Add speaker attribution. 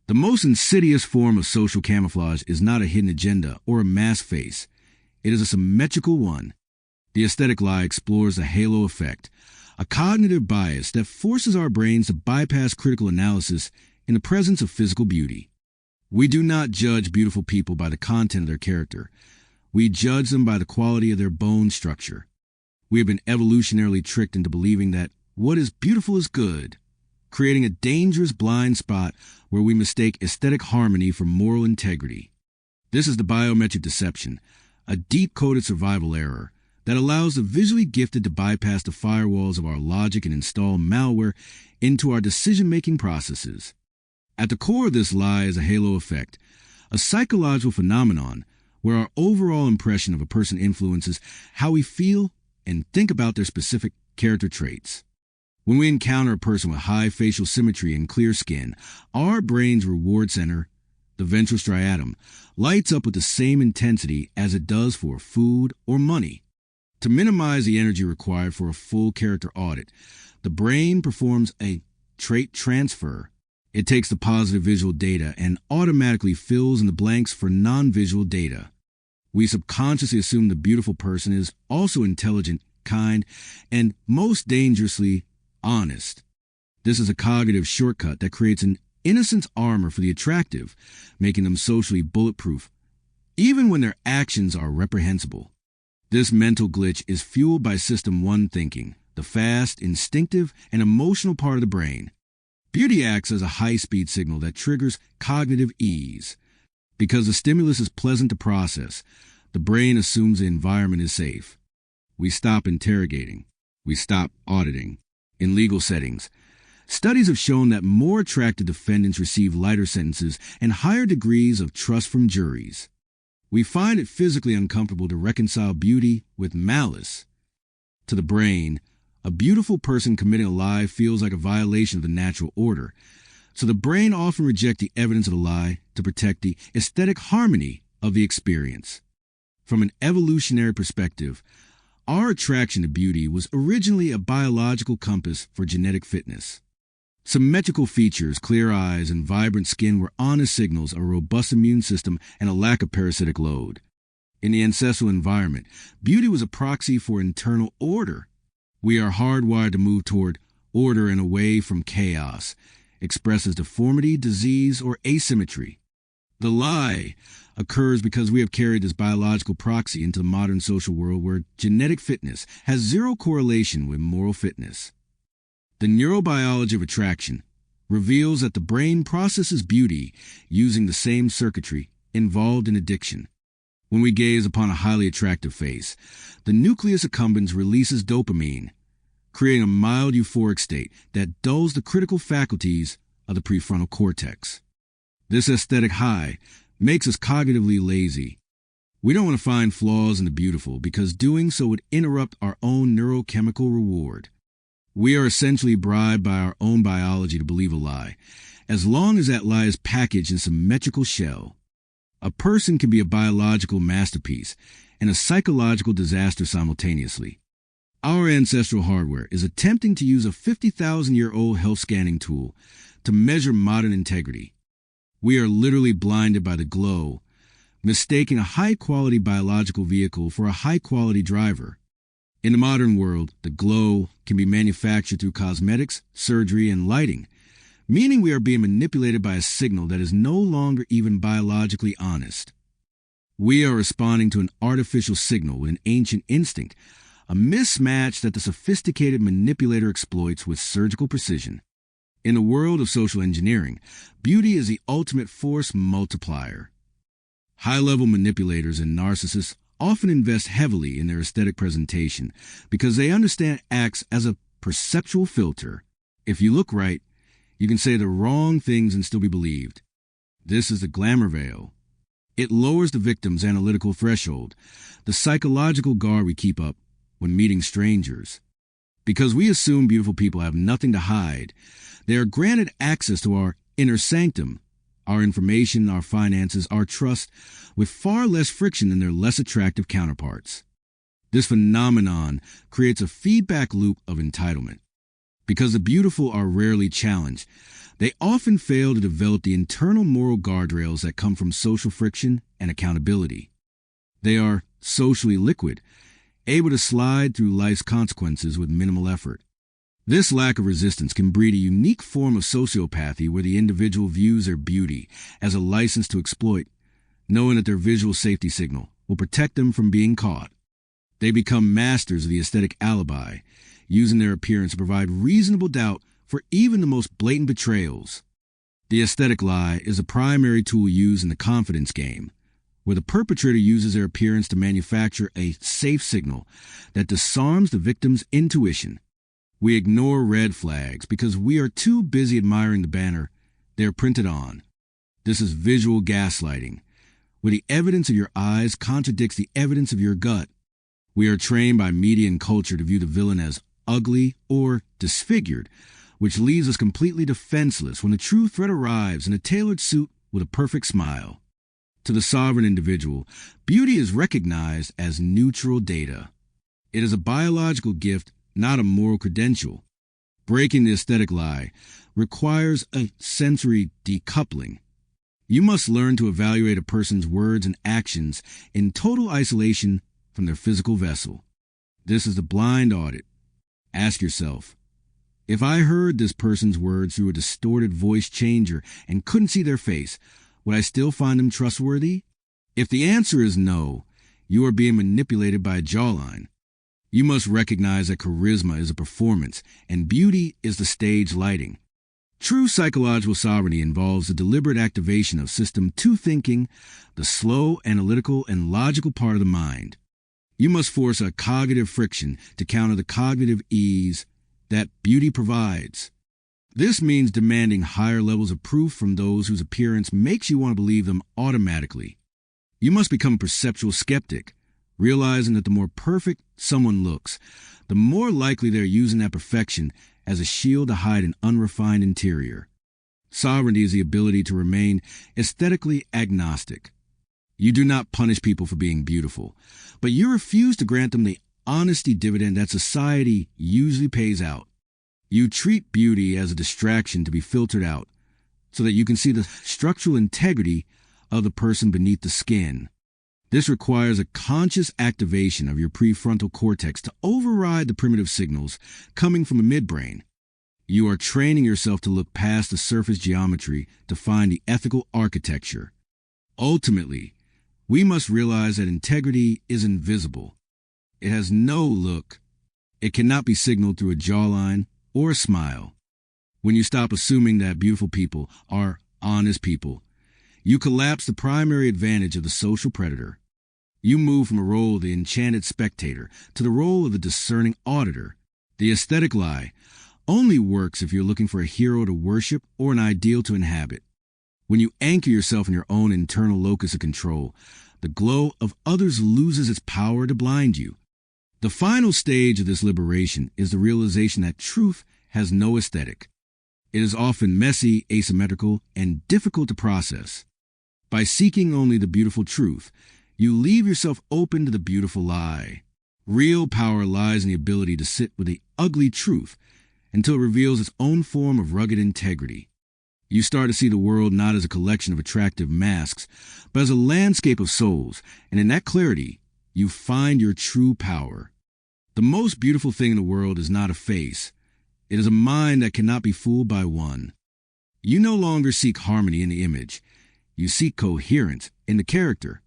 Speaker 1: The most insidious form of social camouflage is not a hidden agenda or a mask face. It is a symmetrical one. The aesthetic lie explores the halo effect, a cognitive bias that forces our brains to bypass critical analysis in the presence of physical beauty. We do not judge beautiful people by the content of their character. We judge them by the quality of their bone structure. We have been evolutionarily tricked into believing that what is beautiful is good, creating a dangerous blind spot where we mistake aesthetic harmony for moral integrity. This is the biometric deception, a deep-coded survival error that allows the visually gifted to bypass the firewalls of our logic and install malware into our decision-making processes. At the core of this lie is a halo effect, a psychological phenomenon where our overall impression of a person influences how we feel and think about their specific character traits. When we encounter a person with high facial symmetry and clear skin, our brain's reward center, the ventral striatum, lights up with the same intensity as it does for food or money. To minimize the energy required for a full character audit, the brain performs a trait transfer. It takes the positive visual data and automatically fills in the blanks for non-visual data. We subconsciously assume the beautiful person is also intelligent, kind, and most dangerously honest. This is a cognitive shortcut that creates an innocence armor for the attractive, making them socially bulletproof, even when their actions are reprehensible. This mental glitch is fueled by System 1 thinking, the fast, instinctive, and emotional part of the brain. Beauty acts as a high-speed signal that triggers cognitive ease. Because the stimulus is pleasant to process, the brain assumes the environment is safe. We stop interrogating. We stop auditing. In legal settings, studies have shown that more attractive defendants receive lighter sentences and higher degrees of trust from juries. We find it physically uncomfortable to reconcile beauty with malice. To the brain, a beautiful person committing a lie feels like a violation of the natural order, so the brain often rejects the evidence of the lie to protect the aesthetic harmony of the experience. From an evolutionary perspective, our attraction to beauty was originally a biological compass for genetic fitness. Symmetrical features, clear eyes, and vibrant skin were honest signals of a robust immune system and a lack of parasitic load. In the ancestral environment, beauty was a proxy for internal order. We are hardwired to move toward order and away from chaos, expressed as deformity, disease, or asymmetry. The lie occurs because we have carried this biological proxy into the modern social world where genetic fitness has zero correlation with moral fitness. The neurobiology of attraction reveals that the brain processes beauty using the same circuitry involved in addiction. When we gaze upon a highly attractive face, the nucleus accumbens releases dopamine, creating a mild euphoric state that dulls the critical faculties of the prefrontal cortex. This aesthetic high makes us cognitively lazy. We don't want to find flaws in the beautiful because doing so would interrupt our own neurochemical reward. We are essentially bribed by our own biology to believe a lie, as long as that lie is packaged in symmetrical shell. A person can be a biological masterpiece and a psychological disaster simultaneously. Our ancestral hardware is attempting to use a 50,000-year-old health scanning tool to measure modern integrity. We are literally blinded by the glow, mistaking a high-quality biological vehicle for a high-quality driver. In the modern world, the glow can be manufactured through cosmetics, surgery, and lighting, meaning we are being manipulated by a signal that is no longer even biologically honest. We are responding to an artificial signal with an ancient instinct, a mismatch that the sophisticated manipulator exploits with surgical precision. In the world of social engineering, beauty is the ultimate force multiplier. High-level manipulators and narcissists often invest heavily in their aesthetic presentation because they understand it acts as a perceptual filter. If you look right, you can say the wrong things and still be believed. This is the Glamour Veil. It lowers the victim's analytical threshold, the psychological guard we keep up when meeting strangers. Because we assume beautiful people have nothing to hide, they are granted access to our inner sanctum, our information, our finances, our trust, with far less friction than their less attractive counterparts. This phenomenon creates a feedback loop of entitlement. Because the beautiful are rarely challenged, they often fail to develop the internal moral guardrails that come from social friction and accountability. They are socially liquid, able to slide through life's consequences with minimal effort. This lack of resistance can breed a unique form of sociopathy where the individual views their beauty as a license to exploit, knowing that their visual safety signal will protect them from being caught. They become masters of the aesthetic alibi, using their appearance to provide reasonable doubt for even the most blatant betrayals. The aesthetic lie is a primary tool used in the confidence game, where the perpetrator uses their appearance to manufacture a safe signal that disarms the victim's intuition. We ignore red flags because we are too busy admiring the banner they are printed on. This is visual gaslighting, where the evidence of your eyes contradicts the evidence of your gut. We are trained by media and culture to view the villain as ugly or disfigured, which leaves us completely defenseless when the true threat arrives in a tailored suit with a perfect smile. To the sovereign individual, beauty is recognized as neutral data. It is a biological gift, not a moral credential. Breaking the aesthetic lie requires a sensory decoupling. You must learn to evaluate a person's words and actions in total isolation from their physical vessel. This is the blind audit. Ask yourself, if I heard this person's words through a distorted voice changer and couldn't see their face, would I still find them trustworthy? If the answer is no, you are being manipulated by a jawline. You must recognize that charisma is a performance and beauty is the stage lighting. True psychological sovereignty involves the deliberate activation of System 2 thinking, the slow, analytical, and logical part of the mind. You must force a cognitive friction to counter the cognitive ease that beauty provides. This means demanding higher levels of proof from those whose appearance makes you want to believe them automatically. You must become a perceptual skeptic, realizing that the more perfect someone looks, the more likely they're using that perfection as a shield to hide an unrefined interior. Sovereignty is the ability to remain aesthetically agnostic. You do not punish people for being beautiful, but you refuse to grant them the honesty dividend that society usually pays out. You treat beauty as a distraction to be filtered out so that you can see the structural integrity of the person beneath the skin. This requires a conscious activation of your prefrontal cortex to override the primitive signals coming from the midbrain. You are training yourself to look past the surface geometry to find the ethical architecture. Ultimately, we must realize that integrity is invisible. It has no look. It cannot be signaled through a jawline or a smile. When you stop assuming that beautiful people are honest people, you collapse the primary advantage of the social predator. You move from a role of the Enchanted Spectator to the role of the Discerning Auditor. The aesthetic lie only works if you're looking for a hero to worship or an ideal to inhabit. When you anchor yourself in your own internal locus of control, the glow of others loses its power to blind you. The final stage of this liberation is the realization that truth has no aesthetic. It is often messy, asymmetrical, and difficult to process. By seeking only the beautiful truth, you leave yourself open to the beautiful lie. Real power lies in the ability to sit with the ugly truth until it reveals its own form of rugged integrity. You start to see the world not as a collection of attractive masks, but as a landscape of souls, and in that clarity, you find your true power. The most beautiful thing in the world is not a face. It is a mind that cannot be fooled by one. You no longer seek harmony in the image. You seek coherence in the character.